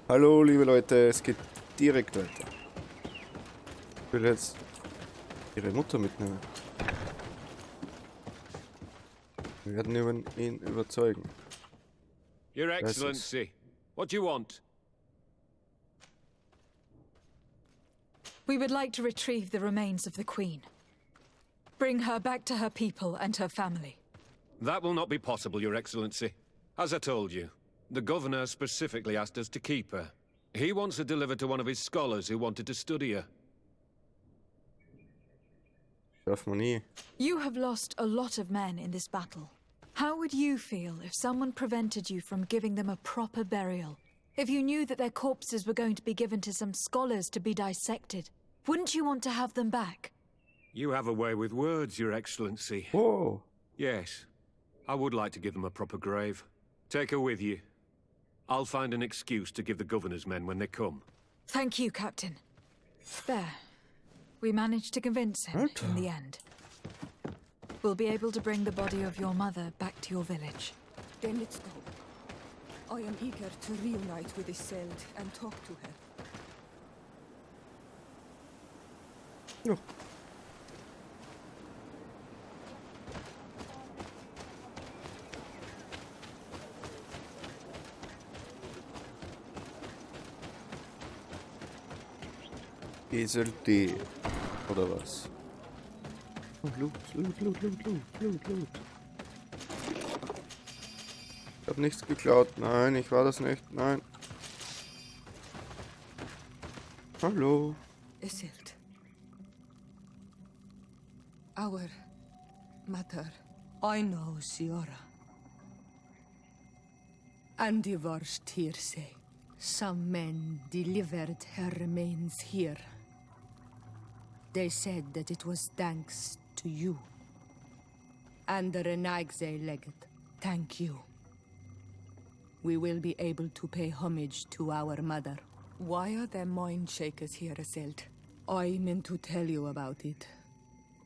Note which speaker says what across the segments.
Speaker 1: Hallo, liebe Leute, es geht direkt weiter. Ich will jetzt ihre Mutter mitnehmen. Wir werden ihn überzeugen.
Speaker 2: Your Excellency, what do you want?
Speaker 3: We would like to retrieve the remains of the Queen. Bring her back to her people and her family.
Speaker 2: That will not be possible, Your Excellency. As I told you, the Governor specifically asked us to keep her. He wants her delivered to one of his scholars who wanted to study her.
Speaker 1: Schaffen wir nie.
Speaker 3: You have lost a lot of men in this battle. How would you feel if someone prevented you from giving them a proper burial? If you knew that their corpses were going to be given to some scholars to be dissected, wouldn't you want to have them back?
Speaker 2: You have a way with words, Your Excellency.
Speaker 1: Whoa.
Speaker 2: Yes, I would like to give them a proper grave. Take her with you. I'll find an excuse to give the Governor's men when they come.
Speaker 3: Thank you, Captain. There. We managed to convince him in the end. We'll be able to bring the body of your mother back to your village.
Speaker 4: Then let's go. I am eager to reunite with Isolde and talk to her.
Speaker 1: No. Esel-D. Oder was? Loot. Ich hab nichts geklaut. Nein, ich war das nicht. Nein. Hallo.
Speaker 4: Isolde. Our mother. I know, Siora. And the worst here say. Some men delivered her remains here. They said that it was thanks to you. And the Renagze legate, thank you. We will be able to pay homage to our mother. Why are there mind shakers here, Isolde? I meant to tell you about it.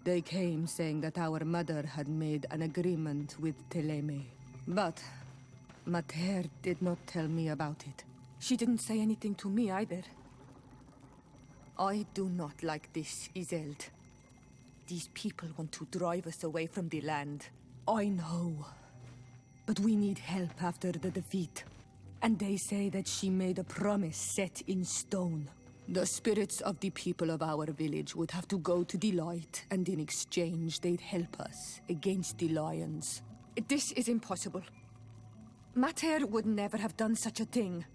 Speaker 4: They came saying that our mother had made an agreement with Teleme. But Mater did not tell me about it. She didn't say anything to me either. I do not like this, Isolde. These people want to drive us away from the land. I know. But we need help after the defeat. And they say that she made a promise set in stone. The spirits of the people of our village would have to go to the light, and in exchange they'd help us against the lions. This is impossible. Mater would never have done such a thing.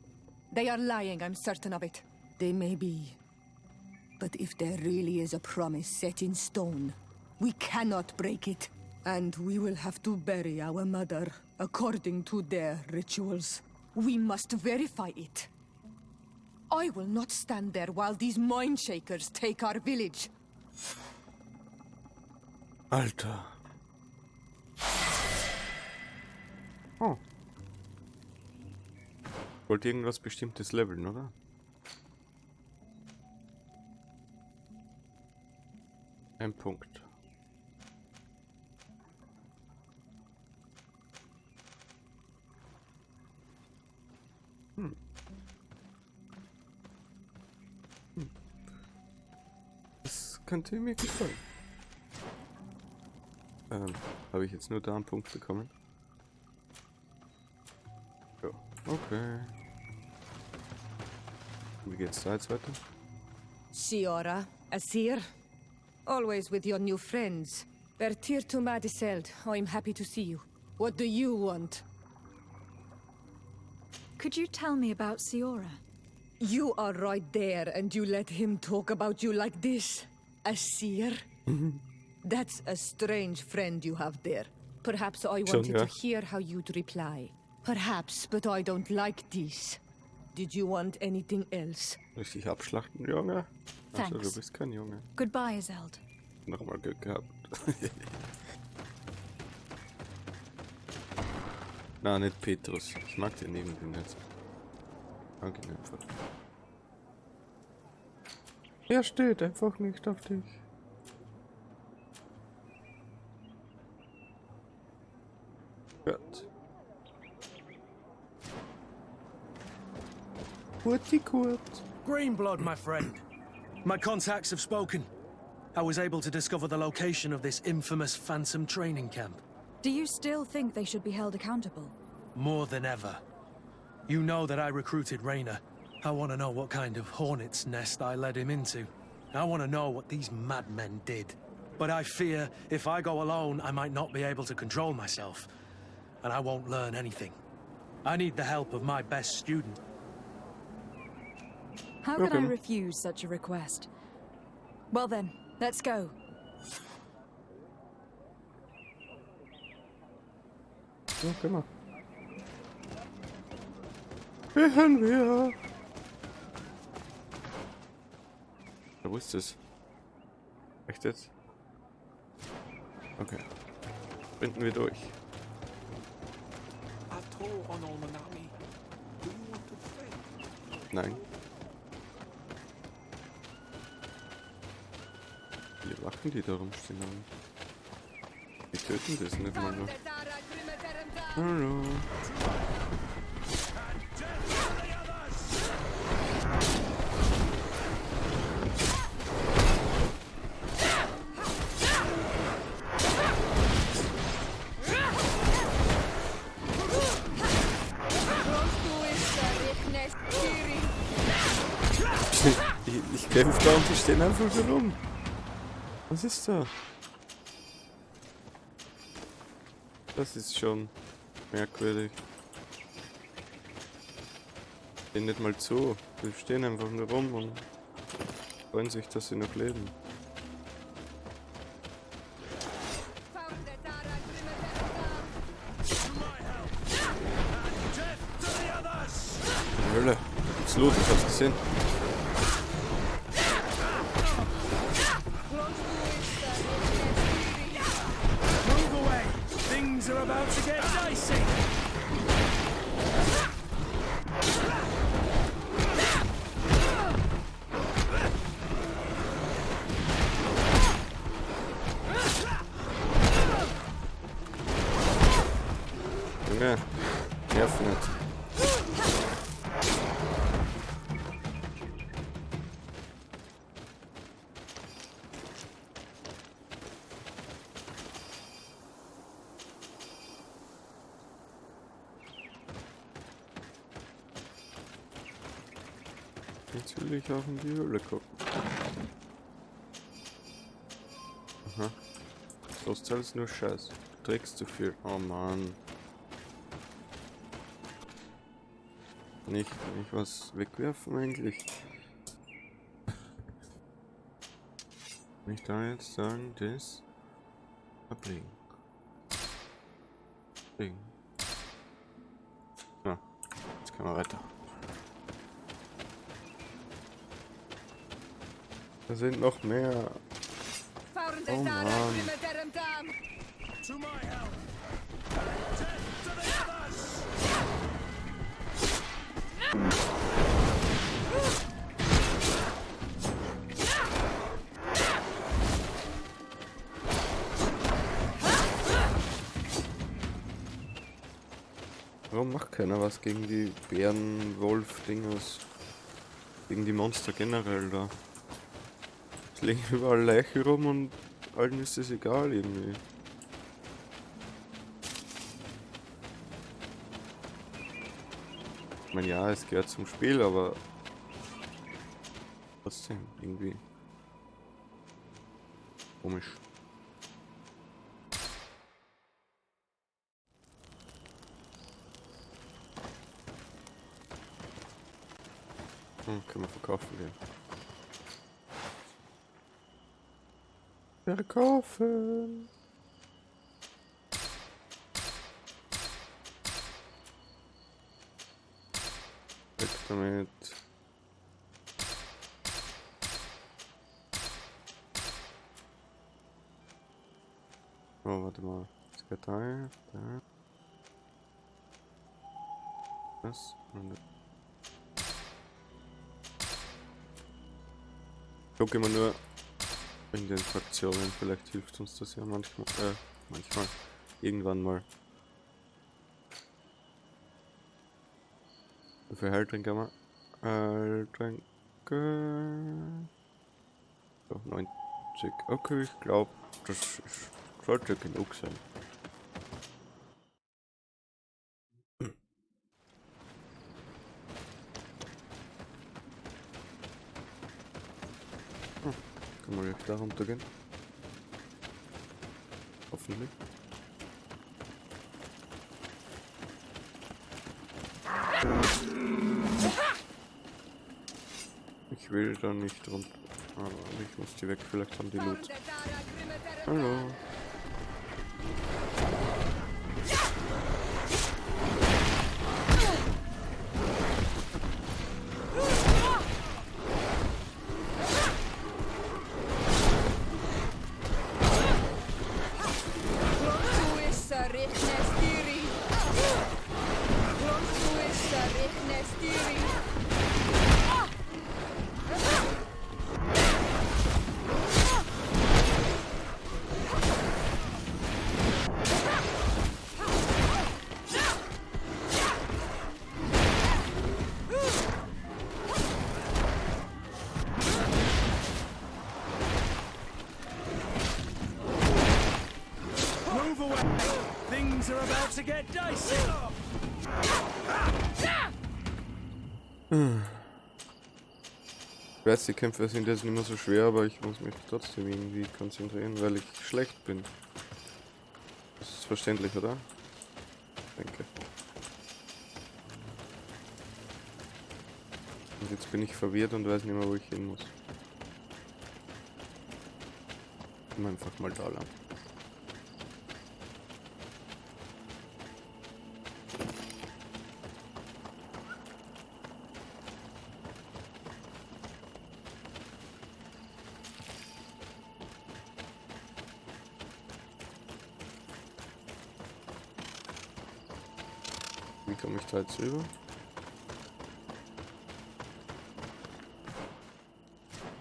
Speaker 4: They are lying, I'm certain of it. They may be. But if there really is a promise set in stone, we cannot break it. And we will have to bury our mother according to their rituals. We must verify it. I will not stand there while these mind shakers take our village.
Speaker 1: Alter. Oh. Wollte irgendwas Bestimmtes leveln, oder? Ein Punkt. Das könnte mir gefallen. Habe ich jetzt nur da einen Punkt bekommen? Ja, okay. Wie geht's da jetzt weiter?
Speaker 4: Siora, Asir, always with your new friends. Bertir to Madiseld, I'm happy to see you. What do you want?
Speaker 3: Could you tell me about Siora?
Speaker 4: You are right there and you let him talk about you like this? Asir? That's a strange friend you have there. Perhaps I wanted to hear how you'd reply. Perhaps, but I don't like this. Did you want anything else?
Speaker 1: Richtig abschlachten, Junge. Also,
Speaker 3: Thanks.
Speaker 1: du bist kein Junge.
Speaker 3: Goodbye, Isolde.
Speaker 1: Nochmal Glück gehabt. Na, nicht Petrus. Ich mag den irgendwie nicht. Mag ihn einfach. Er steht einfach nicht auf dich. Gut. Kurti Kurt.
Speaker 5: Greenblood, my friend. My contacts have spoken. I was able to discover the location of this infamous Phantom training camp.
Speaker 3: Do you still think they should be held accountable?
Speaker 5: More than ever. You know that I recruited Rayner. I want to know what kind of hornet's nest I led him into. I want to know what these madmen did. But I fear if I go alone, I might not be able to control myself. And I won't learn anything. I need the help of my best student.
Speaker 3: How could I refuse such a request? Well then, let's go.
Speaker 1: Okay, mal. Gehen wir. Ja, wo ist das? Echt jetzt? Okay. Sprinten wir durch. Nein. Wie Wachen, die da rumstehen haben. Die töten das nicht mal noch. Hallo. Ich kämpfe da und die stehen einfach so rum. Was ist da? Das ist schon merkwürdig. Stehen nicht mal zu. Die stehen einfach nur rum und freuen sich, dass sie noch leben. Hölle. Das Loot, ich hab's gesehen.
Speaker 5: Are about to get dicey.
Speaker 1: Junge, nerv nicht. Jetzt will ich auch in die Höhle gucken. Aha. Großteil ist nur Scheiß. Du trägst zu viel. Oh Mann. Kann ich was wegwerfen eigentlich? Kann ich da jetzt sagen, das ablegen? Ablegen. Ja, jetzt können wir weiter. Da sind noch mehr. Oh Mann. Warum macht keiner was gegen die Bären-Wolf-Dingers? Gegen die Monster generell da? Es liegen überall Leichen rum und allen ist es egal irgendwie. Ich meine, ja, es gehört zum Spiel, aber trotzdem irgendwie komisch. Können wir verkaufen gehen. Verkaufen! Weg damit. Oh, warte mal. Es geht da. Das und das. Ich gucke immer nur in den Fraktionen, vielleicht hilft uns das ja manchmal, irgendwann mal. Wie viel Heiltränke haben wir? Danke. So, 90. Okay, ich glaube, sollte genug sein. Kann man jetzt da runtergehen? Hoffentlich. Ich will da nicht runter. Aber ich muss die weg, vielleicht haben die Loot. Hallo.
Speaker 5: Things are about to get dicey.
Speaker 1: Ich weiß, die Kämpfe sind jetzt nicht mehr so schwer, aber ich muss mich trotzdem irgendwie konzentrieren, weil ich schlecht bin. Das ist verständlich, oder? Danke. Und jetzt bin ich verwirrt und weiß nicht mehr, wo ich hin muss. Gehen wir einfach mal da lang. Wie komme ich da jetzt rüber?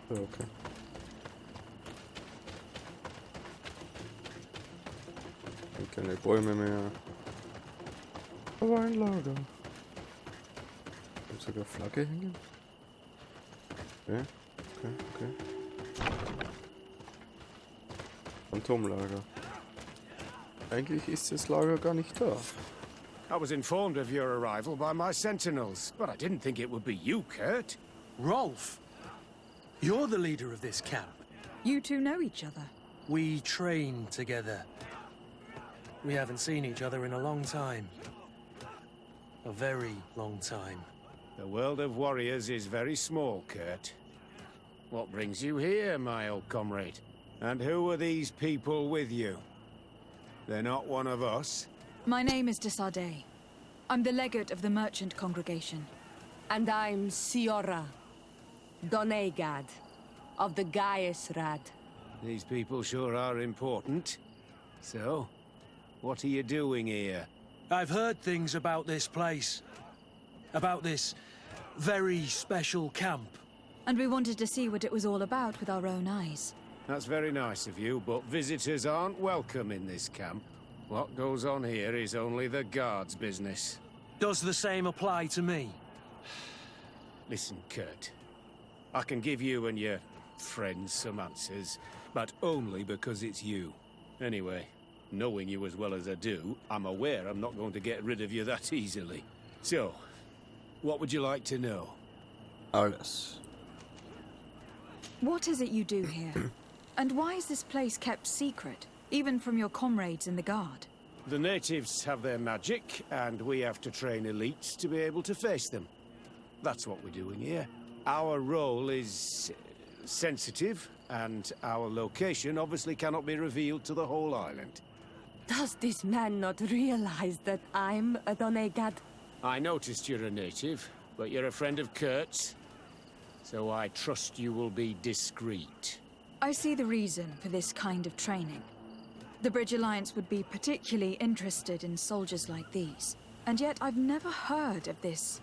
Speaker 1: Ja, okay. Und keine Bäume mehr. Aber ein Lager. Und sogar Flagge hängen. Okay, okay. Phantomlager. Eigentlich ist das Lager gar nicht da.
Speaker 6: I was informed of your arrival by my sentinels, but I didn't think it would be you, Kurt.
Speaker 5: Rolf, you're the leader of this camp.
Speaker 3: You two know each other.
Speaker 5: We train together. We haven't seen each other in a long time. A very long time.
Speaker 6: The world of warriors is very small, Kurt. What brings you here, my old comrade? And who are these people with you? They're not one of us?
Speaker 3: My name is Desardet. I'm the legate of the merchant congregation.
Speaker 4: And I'm Siora, Donegad, of the Gaiusrad.
Speaker 6: These people sure are important. So, what are you doing here?
Speaker 5: I've heard things about this place. About this very special camp.
Speaker 3: And we wanted to see what it was all about with our own eyes.
Speaker 6: That's very nice of you, but visitors aren't welcome in this camp. What goes on here is only the guards' business.
Speaker 5: Does the same apply to me?
Speaker 6: Listen, Kurt. I can give you and your friends some answers, but only because it's you. Anyway, knowing you as well as I do, I'm aware I'm not going to get rid of you that easily. So, what would you like to know?
Speaker 1: Alles.
Speaker 3: What is it you do here? And why is this place kept secret, even from your comrades in the guard?
Speaker 6: The natives have their magic, and we have to train elites to be able to face them. That's what we're doing here. Our role is sensitive, and our location obviously cannot be revealed to the whole island.
Speaker 4: Does this man not realize that I'm a Donegad?
Speaker 6: I noticed you're a native, but you're a friend of Kurt's, so I trust you will be discreet.
Speaker 3: I see the reason for this kind of training. The Bridge Alliance would be particularly interested in soldiers like these. And yet I've never heard of this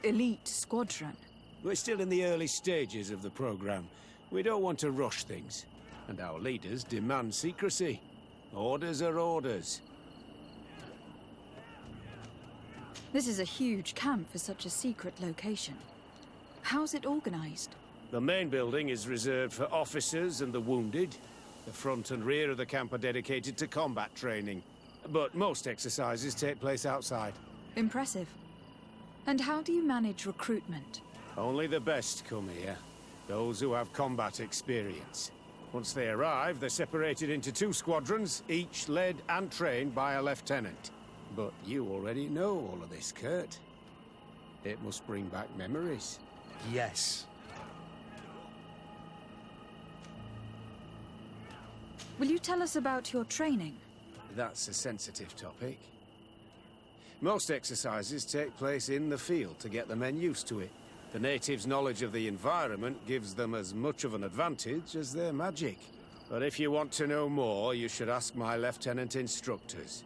Speaker 3: elite squadron.
Speaker 6: We're still in the early stages of the program. We don't want to rush things. And our leaders demand secrecy. Orders are orders.
Speaker 3: This is a huge camp for such a secret location. How's it organized?
Speaker 6: The main building is reserved for officers and the wounded. The front and rear of the camp are dedicated to combat training. But most exercises take place outside.
Speaker 3: Impressive. And how do you manage recruitment?
Speaker 6: Only the best come here. Those who have combat experience. Once they arrive, they're separated into 2 squadrons, each led and trained by a lieutenant. But you already know all of this, Kurt. It must bring back memories.
Speaker 5: Yes.
Speaker 3: Will you tell us about your training?
Speaker 6: That's a sensitive topic. Most exercises take place in the field to get the men used to it. The natives' knowledge of the environment gives them as much of an advantage as their magic. But if you want to know more, you should ask my lieutenant instructors.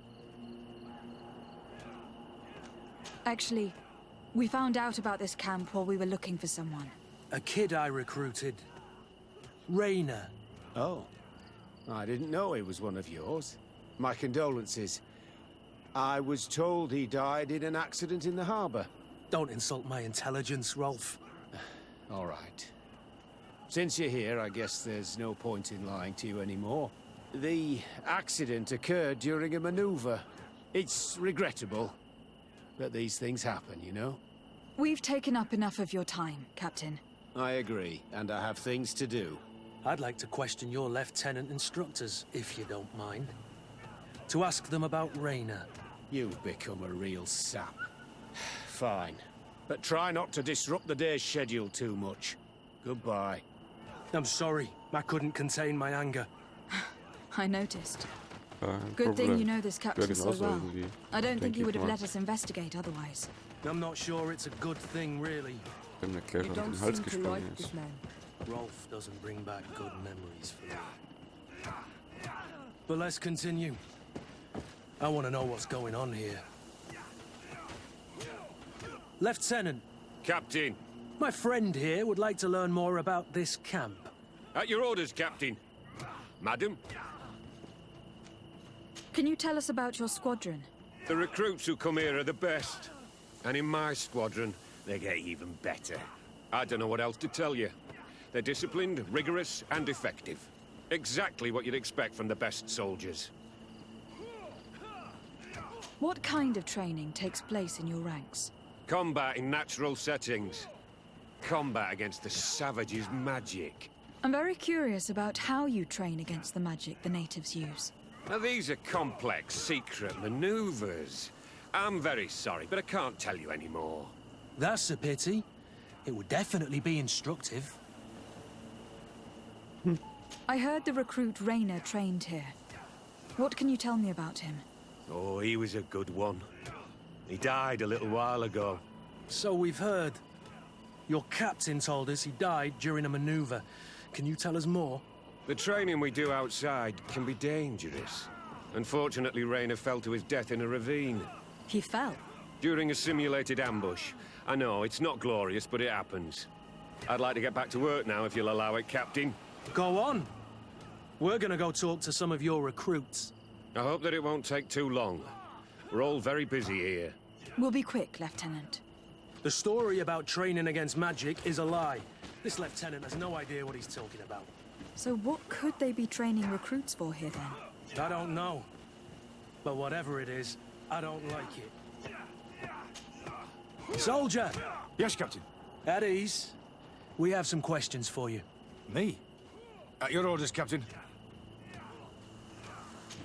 Speaker 3: Actually, we found out about this camp while we were looking for someone.
Speaker 5: A kid I recruited. Rainer.
Speaker 6: Oh. I didn't know he was one of yours. My condolences. I was told he died in an accident in the harbor.
Speaker 5: Don't insult my intelligence, Rolf.
Speaker 6: All right. Since you're here, I guess there's no point in lying to you anymore. The accident occurred during a maneuver. It's regrettable, but these things happen, you know?
Speaker 3: We've taken up enough of your time, Captain.
Speaker 6: I agree, and I have things to do.
Speaker 5: I'd like to question your lieutenant instructors, if you don't mind. To ask them about Rainer.
Speaker 6: You've become a real sap. Fine. But try not to disrupt the day's schedule too much. Goodbye.
Speaker 5: I'm sorry. I couldn't contain my anger.
Speaker 3: I noticed.
Speaker 1: Kein
Speaker 3: Good thing
Speaker 1: Problem.
Speaker 3: you know this
Speaker 1: Ja,
Speaker 3: captain so
Speaker 1: genauso
Speaker 3: well.
Speaker 1: irgendwie.
Speaker 3: I don't think
Speaker 1: Denke
Speaker 3: he
Speaker 1: ich
Speaker 3: would have
Speaker 1: mal.
Speaker 3: let us investigate otherwise.
Speaker 5: I'm not sure it's a good thing, really.
Speaker 1: Wenn er gleich
Speaker 4: You
Speaker 1: auf
Speaker 4: don't
Speaker 1: den Hals
Speaker 4: seem to
Speaker 1: gesprungen
Speaker 4: like
Speaker 1: ist.
Speaker 4: this man.
Speaker 5: Rolf doesn't bring back good memories for me. But let's continue. I want to know what's going on here. Lieutenant,
Speaker 2: Captain.
Speaker 5: my friend here would like to learn more about this camp.
Speaker 2: At your orders, Captain. Madam?
Speaker 3: Can you tell us about your squadron?
Speaker 2: The recruits who come here are the best. And in my squadron, they get even better. I don't know what else to tell you. They're disciplined, rigorous, and effective. Exactly what you'd expect from the best soldiers.
Speaker 3: What kind of training takes place in your ranks?
Speaker 2: Combat in natural settings. Combat against the savages' magic.
Speaker 3: I'm very curious about how you train against the magic the natives use.
Speaker 2: Now, these are complex, secret maneuvers. I'm very sorry, but I can't tell you any more.
Speaker 5: That's a pity. It would definitely be instructive.
Speaker 3: I heard the recruit Rainer trained here. What can you tell me about him?
Speaker 2: Oh, he was a good one. He died a little while ago.
Speaker 5: So we've heard. Your captain told us he died during a maneuver. Can you tell us more?
Speaker 2: The training we do outside can be dangerous. Unfortunately, Rainer fell to his death in a ravine.
Speaker 3: He fell.
Speaker 2: During a simulated ambush. I know, it's not glorious, but it happens. I'd like to get back to work now, if you'll allow it, Captain.
Speaker 5: Go on. We're gonna go talk to some of your recruits.
Speaker 2: I hope that it won't take too long. We're all very busy here.
Speaker 3: We'll be quick, Lieutenant.
Speaker 5: The story about training against magic is a lie. This lieutenant has no idea what he's talking about.
Speaker 3: So what could they be training recruits for here then?
Speaker 5: I don't know. But whatever it is, I don't like it. Soldier!
Speaker 7: Yes, Captain.
Speaker 5: At ease. We have some questions for you.
Speaker 7: Me? At your orders, Captain.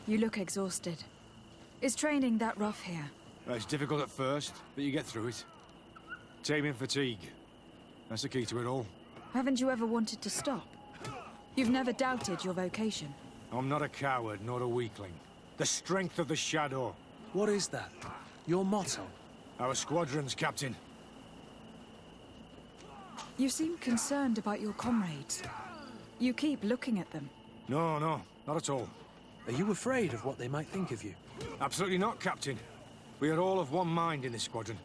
Speaker 3: You look exhausted. Is training that rough here?
Speaker 7: It's difficult at first, but you get through it. Taming fatigue. That's the key to it all.
Speaker 3: Haven't you ever wanted to stop? You've never doubted your vocation.
Speaker 7: I'm not a coward, nor a weakling. The strength of the shadow.
Speaker 5: What is that? Your motto?
Speaker 7: Our squadrons, Captain.
Speaker 3: You seem concerned about your comrades. You keep looking at them.
Speaker 7: No, not at all.
Speaker 5: Are you afraid of what they might think of you?
Speaker 7: Absolutely not, Captain. We are all of one mind in this squadron.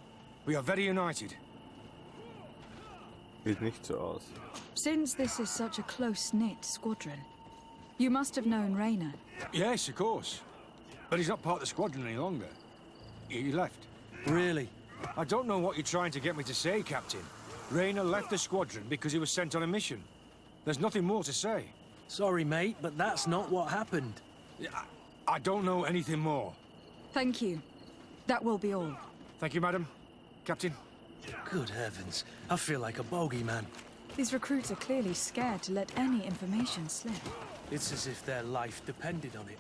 Speaker 7: We are very united.
Speaker 1: Sieht nicht so aus.
Speaker 3: Since this is such a close-knit squadron, you must have known Rainer.
Speaker 7: Yes, of course. But he's not part of the squadron any longer. He left.
Speaker 5: Really?
Speaker 7: I don't know what you're trying to get me to say, Captain. Rayner left the squadron because he was sent on a mission. There's nothing more to say.
Speaker 5: Sorry, mate, but that's not what happened.
Speaker 7: I don't know anything more.
Speaker 3: Thank you. That will be all.
Speaker 7: Thank you, madam. Captain.
Speaker 5: Good heavens, I feel like a bogeyman.
Speaker 3: These recruits are clearly scared to let any information slip.
Speaker 5: It's as if their life depended on it.